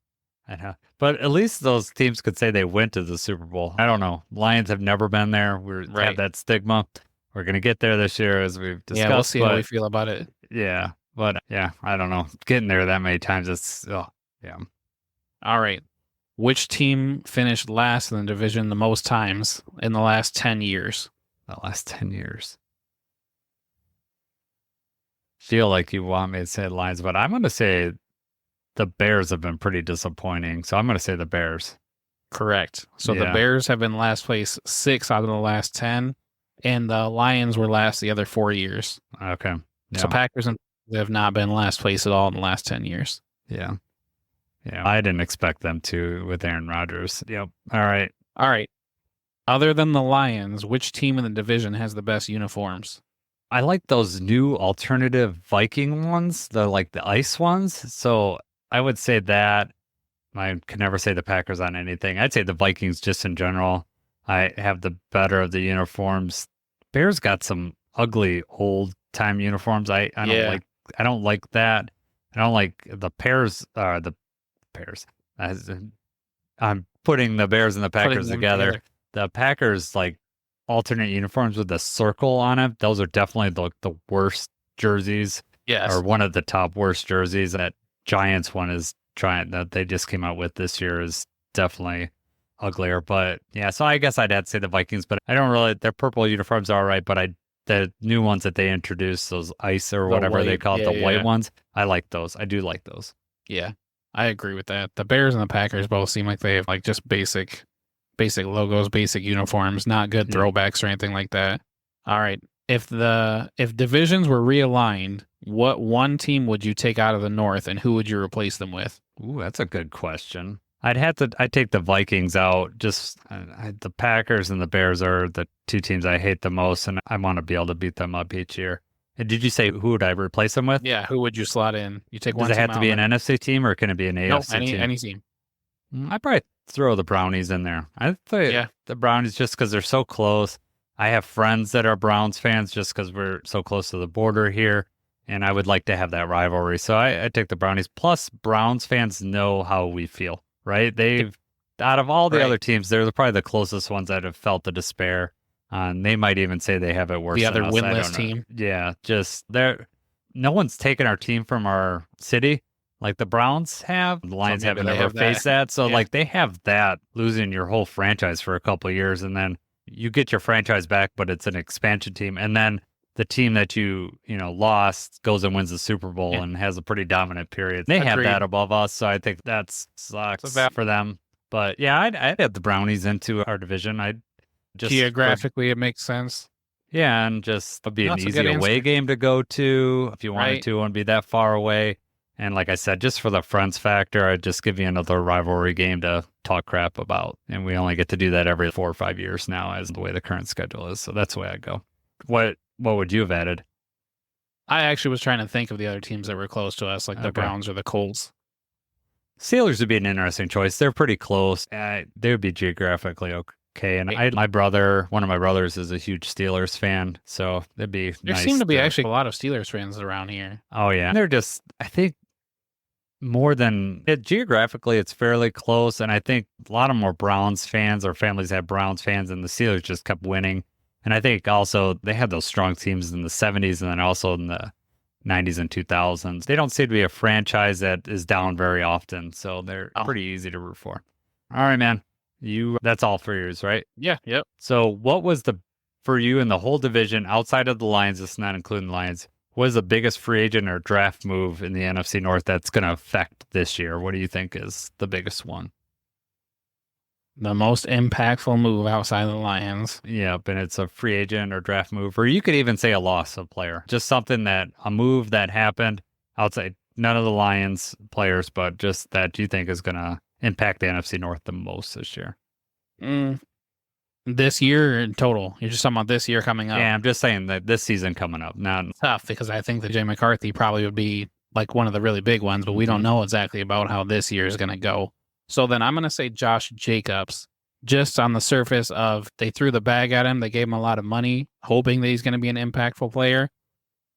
I know. But at least those teams could say they went to the Super Bowl. I don't know. Lions have never been there. We have that stigma. We're going to get there this year, as we've discussed. Yeah, we'll see how we feel about it. Yeah. But, I don't know. Getting there that many times, yeah. All right. Which team finished last in the division the most times in the last 10 years? The last 10 years. Feel like you want me to say Lions, but I'm going to say the Bears have been pretty disappointing. So I'm going to say the Bears. Correct. So the Bears have been last place 6 out of the last 10, and the Lions were last the other 4 years. Okay. Yeah. So Packers have not been last place at all in the last 10 years. Yeah. Yeah. I didn't expect them to with Aaron Rodgers. Yep. All right. Other than the Lions, which team in the division has the best uniforms? I like those new alternative Viking ones, the ice ones. So I would say that. I can never say the Packers on anything. I'd say the Vikings just in general. I have the better of the uniforms. Bears got some ugly old time uniforms. I don't like that. I don't like the Bears. putting the Bears and the Packers them together. The Packers, like, alternate uniforms with the circle on it, those are definitely the worst jerseys. Yes. Or one of the top worst jerseys. That Giants one that they just came out with this year is definitely uglier. But yeah, so I guess I'd have to say the Vikings, but I don't really, their purple uniforms are all right, but the new ones that they introduced, those ice or whatever they call it, the white ones, I like those. I do like those. Yeah, I agree with that. The Bears and the Packers both seem like they have like just basic logos, basic uniforms, not good throwbacks or anything like that. All right. If divisions were realigned, what one team would you take out of the North and who would you replace them with? Ooh, that's a good question. I'd take the Vikings out. Just the Packers and the Bears are the two teams I hate the most, and I want to be able to beat them up each year. And did you say who would I replace them with? Yeah, who would you slot in? You take one. Does it have to be an NFC team or can it be an AFC team? Any team. I'd probably throw the Brownies in there. I'd say the Brownies just because they're so close. I have friends that are Browns fans just because we're so close to the border here, and I would like to have that rivalry. So I take the Brownies. Plus, Browns fans know how we feel, right? Out of all the other teams, they're probably the closest ones that have felt the despair. And they might even say they have it worse. The other than us. winless team. Yeah, just no one's taken our team from our city like the Browns have. The Lions haven't ever faced that. So like they have that, losing your whole franchise for a couple of years, and then you get your franchise back, but it's an expansion team. And then the team that you lost goes and wins the Super Bowl and has a pretty dominant period. They have that above us, so I think that sucks for them. But yeah, I'd add the Brownies into our division. Geographically, it makes sense. Yeah, and just it'd be an easy away game to go to if you wanted to, wouldn't be that far away. And like I said, just for the friends factor, I'd just give you another rivalry game to talk crap about. And we only get to do that every 4 or 5 years now, as the way the current schedule is. So that's the way I'd go. What would you have added? I actually was trying to think of the other teams that were close to us, like the Browns or the Colts. Steelers would be an interesting choice. They're pretty close. They would be geographically okay. And one of my brothers is a huge Steelers fan. So it'd be nice. There seem to be actually a lot of Steelers fans around here. Oh, yeah. And they're just, I think, more than geographically, it's fairly close. And I think a lot of more Browns fans or families have Browns fans, and the Steelers just kept winning. And I think also they had those strong teams in the 70s and then also in the 90s and 2000s. They don't seem to be a franchise that is down very often. So they're pretty easy to root for. All right, man. That's all for yours, right? Yeah. Yep. So what was for you in the whole division outside of the Lions, it's not including the Lions, what is the biggest free agent or draft move in the NFC North that's going to affect this year? What do you think is the biggest one? The most impactful move outside of the Lions. Yep, and it's a free agent or draft move, or you could even say a loss of player. Just a move that happened outside, none of the Lions players, but just that you think is going to impact the NFC North the most this year. This year in total? You're just talking about this year coming up? Yeah, I'm just saying that this season coming up. Not tough, because I think that Jay McCarthy probably would be like one of the really big ones, but we don't know exactly about how this year is going to go. So then I'm going to say Josh Jacobs, just on the surface of they threw the bag at him. They gave him a lot of money, hoping that he's going to be an impactful player.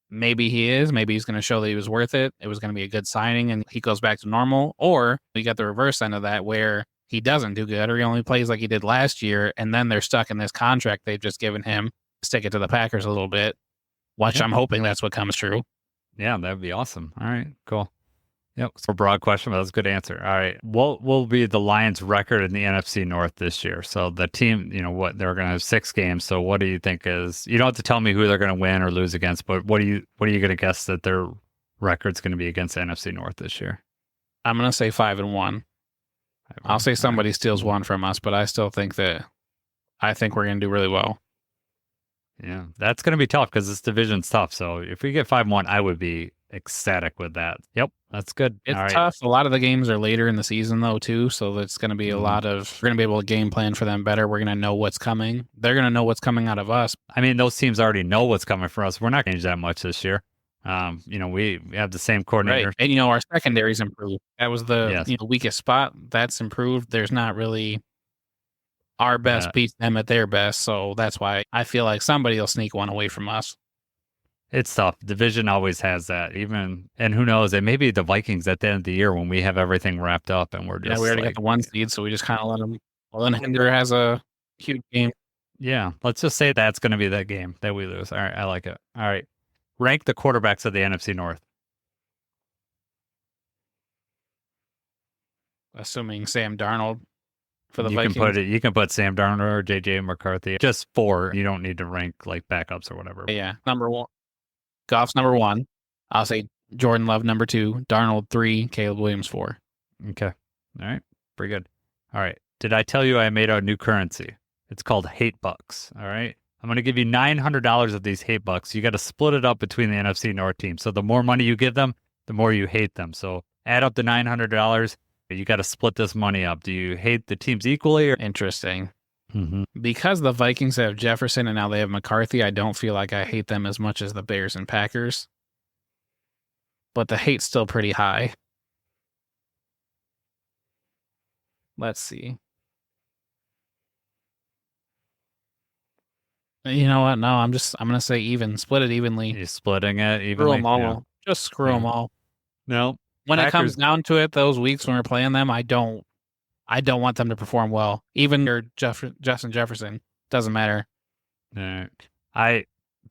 Maybe he is. Maybe he's going to show that he was worth it. It was going to be a good signing and he goes back to normal. Or we got the reverse end of that where he doesn't do good or he only plays like he did last year. And then they're stuck in this contract they've just given him. Stick it to the Packers a little bit, which I'm hoping that's what comes true. Yeah, that'd be awesome. All right, cool. Yep. It's a broad question, but that's a good answer. All right. What will be the Lions' record in the NFC North this year? So the team, they're going to have 6 games. So what do you think is, you don't have to tell me who they're going to win or lose against, but what are you going to guess that their record's going to be against the NFC North this year? I'm going to say 5-1. I'll say somebody steals one from us, but I still think we're going to do really well. Yeah, that's going to be tough because this division's tough. So if we get 5-1, I would be ecstatic with that. Yep, that's good. It's tough. A lot of the games are later in the season though too, so it's going to be we're going to be able to game plan for them better. We're going to know what's coming. They're going to know what's coming out of us. I mean, those teams already know what's coming for us. We're not going to change that much this year. We have the same coordinator, right. And our secondary's improved. That was the weakest spot. That's improved. There's not really our best beats them at their best, so that's why I feel like somebody will sneak one away from us. It's tough. Division always has that. And who knows? It may be the Vikings at the end of the year when we have everything wrapped up and we're just Yeah, we already got the 1 seed, so we just kind of let them. Well, then Hinder has a huge game. Yeah, let's just say that's going to be that game that we lose. All right, I like it. All right, rank the quarterbacks of the NFC North. Assuming Sam Darnold for the Vikings. You can put Sam Darnold or JJ McCarthy. Just 4. You don't need to rank like backups or whatever. Yeah, number 1. Goff's number 1. I'll say Jordan Love number 2. Darnold 3. Caleb Williams 4. Okay. All right. Pretty good. All right. Did I tell you I made a new currency? It's called hate bucks. All right. I'm going to give you $900 of these hate bucks. You got to split it up between the NFC North teams. So the more money you give them, the more you hate them. So add up the $900. You got to split this money up. Do you hate the teams equally? Or? Interesting. Mm-hmm. Because the Vikings have Jefferson and now they have McCarthy, I don't feel like I hate them as much as the Bears and Packers. But the hate's still pretty high. Let's see. You know what? No, I'm going to say even. Split it evenly. You're splitting it evenly? Screw them all. Yeah. Just screw them all. No. When Packers, it comes down to it, those weeks when we're playing them, I don't want them to perform well. Even your Justin Jefferson, doesn't matter.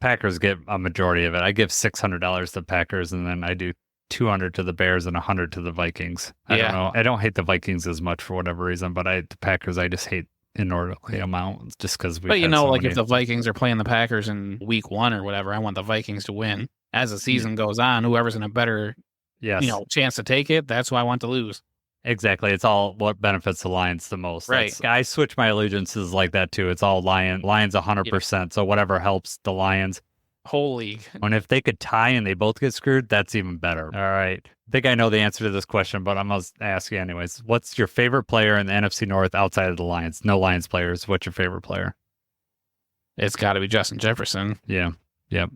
Packers get a majority of it. I give $600 to Packers, and then I do $200 to the Bears and $100 to the Vikings. I don't know. I don't hate the Vikings as much for whatever reason, but the Packers I just hate inordinately amount just because we. But if the Vikings are playing the Packers in week 1 or whatever, I want the Vikings to win. As the season goes on, whoever's in a better chance to take it, that's who I want to lose. Exactly. It's all what benefits the Lions the most. Right. I switch my allegiances like that too. It's all Lions 100%. So whatever helps the Lions. Whole league. And if they could tie and they both get screwed, that's even better. All right. I think I know the answer to this question, but I'm going to ask you anyways. What's your favorite player in the NFC North outside of the Lions? No Lions players. What's your favorite player? It's got to be Justin Jefferson. Yeah. Yep.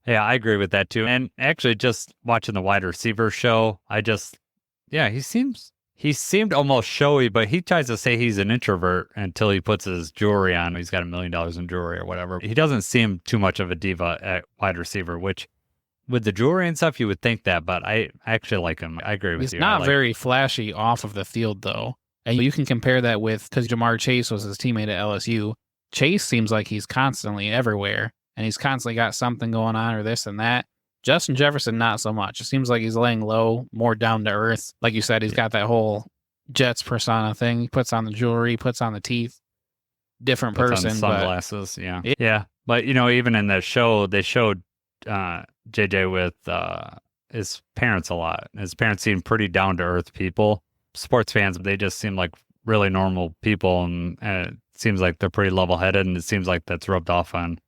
Yeah, I agree with that too. And actually just watching the wide receiver show, he seemed almost showy, but he tries to say he's an introvert until he puts his jewelry on. He's got $1 million in jewelry or whatever. He doesn't seem too much of a diva at wide receiver, which with the jewelry and stuff, you would think that, but I actually like him. I agree with you. He's not very flashy off of the field, though. And you can compare that with, because Jamar Chase was his teammate at LSU. Chase seems like he's constantly everywhere, and he's constantly got something going on or this and that. Justin Jefferson, not so much. It seems like he's laying low, more down to earth. Like you said, he's got that whole Jets persona thing. He puts on the jewelry, puts on the teeth. Different person. On sunglasses, yeah. But, even in that show, they showed JJ with his parents a lot. His parents seem pretty down-to-earth people. Sports fans, they just seem like really normal people, and it seems like they're pretty level-headed, and it seems like that's rubbed off on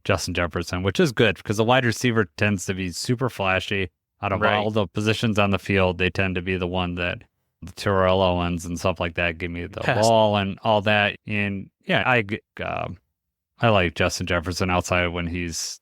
Justin Jefferson, which is good because the wide receiver tends to be super flashy. Out of all the positions on the field, they tend to be the one that the Terrell Owens and stuff like that give me the ball and all that. And yeah, I like Justin Jefferson outside when he's,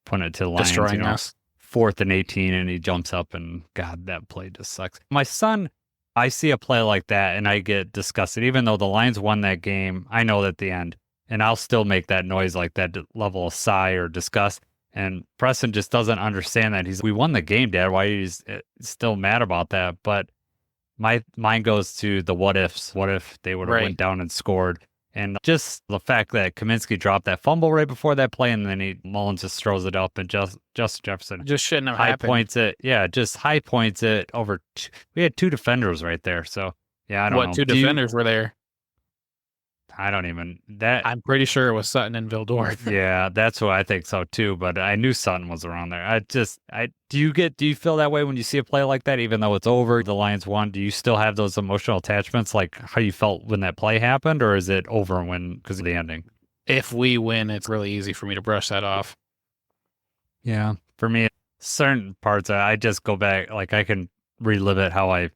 putting it to the Lions, destroying us. 4th and 18 and he jumps up and God, that play just sucks. My son, I see a play like that and I get disgusted. Even though the Lions won that game, I know at the end. And I'll still make that noise, like that level of sigh or disgust. And Preston just doesn't understand that. We won the game, Dad. Why he's still mad about that? But my mind goes to the what ifs. What if they would have went down and scored? And just the fact that Kaminsky dropped that fumble right before that play, and then Mullins just throws it up, and Justin Jefferson just shouldn't have happened. Points it. Yeah, just high points it over. We had 2 defenders right there. So yeah, I don't know. What 2 defenders were there? I don't even that. I'm pretty sure it was Sutton and Vildorf. Yeah, that's what I think so too. But I knew Sutton was around there. Do you feel that way when you see a play like that, even though it's over, the Lions won? Do you still have those emotional attachments, like how you felt when that play happened, or is it over because of the ending? If we win, it's really easy for me to brush that off. Yeah, for me, certain parts I just go back, like I can relive it how I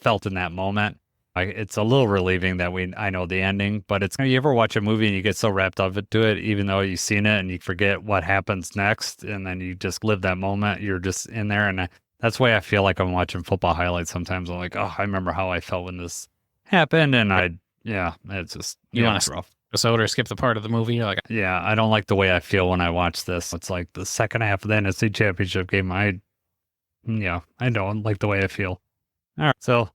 felt in that moment. It's a little relieving that I know the ending, but you ever watch a movie and you get so wrapped up into it, even though you've seen it and you forget what happens next, and then you just live that moment. You're just in there, and that's the way I feel like I'm watching football highlights sometimes. I'm like, oh, I remember how I felt when this happened, and it's just you want to episode or skip the part of the movie. You're like, Yeah, I don't like the way I feel when I watch this. It's like the second half of the NFC Championship game. I don't like the way I feel. All right, so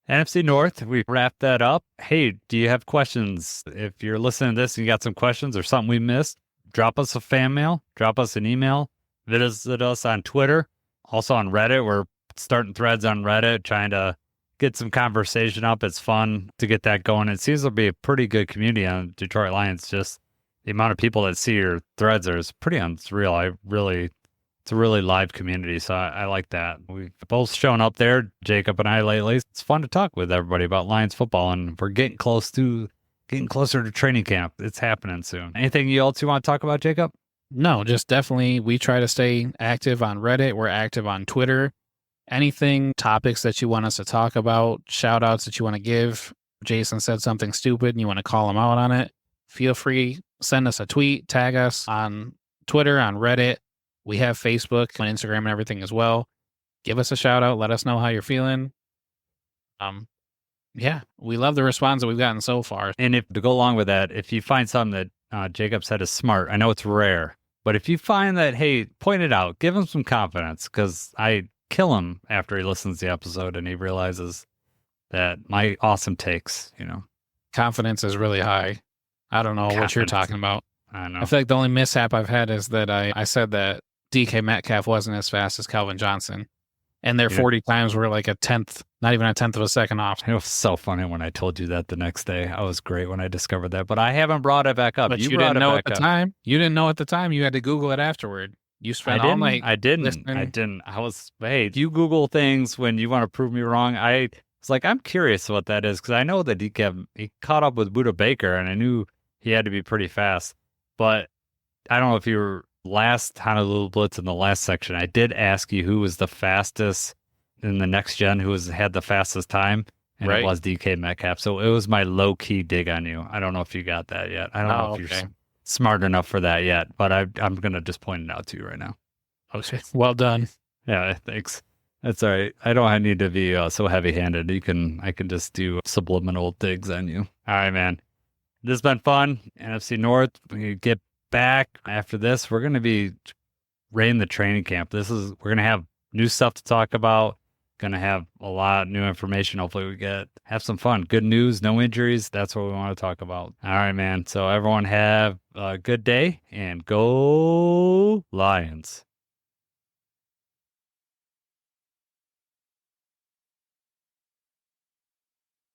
NFC North, we wrapped that up. Hey, do you have questions? If you're listening to this and you got some questions or something we missed, drop us a fan mail, drop us an email, visit us on Twitter, also on Reddit. We're starting threads on Reddit, trying to get some conversation up. It's fun to get that going. It seems to be a pretty good community on Detroit Lions. Just the amount of people that see your threads is pretty unreal. It's a really live community, so I like that. We've both shown up there, Jacob and I, lately. It's fun to talk with everybody about Lions football, and we're getting closer to training camp. It's happening soon. Anything else you want to talk about, Jacob? no, just definitely we try to stay active on Reddit. We're active on Twitter. Anything, topics that you want us to talk about, shout outs that you want to give. Jason said something stupid and you want to call him out on it. Feel free, send us a tweet, tag us on Twitter, on Reddit. We have Facebook and Instagram and everything as well. Give us a shout out. Let us know how you're feeling. Yeah, we love the response that we've gotten so far. And if to go along with that, if you find something that Jacob said is smart, I know it's rare, but if you find that, hey, point it out, give him some confidence, because I kill him after he listens to the episode and he realizes that my awesome takes, Confidence is really high. I don't know what you're Confidence. talking about. I don't know. I feel like the only mishap I've had is that I said that DK Metcalf wasn't as fast as Calvin Johnson. And their 40 times were like not even a tenth of a second off. It was so funny when I told you that the next day. I was great when I discovered that, but I haven't brought it back up. But you brought didn't it know at back the up. time. You didn't know at the time. You had to Google it afterward. You spent all night. I didn't. Hey, if you Google things when you want to prove me wrong, I was like, I'm curious what that is, because I know that he caught up with Buda Baker, and I knew he had to be pretty fast. But I don't know if you were last Honolulu Blitz in the last section. I did ask you who was the fastest in the next gen, who had the fastest time, and Right. it was DK Metcalf. So it was my low key dig on you. I don't know if you got that yet. I don't know if you're smart enough for that yet, but I'm gonna just point it out to you right now. Okay. Well done. Yeah, thanks. That's all right. I don't need to be so heavy-handed. I can just do subliminal digs on you. All right, man. This has been fun. NFC North. We get back after this. We're gonna be raiding the training camp. We're gonna have new stuff to talk about. Gonna have a lot of new information. Hopefully we have some fun. Good news, no injuries. That's what we want to talk about. All right, man. So everyone have a good day and go Lions.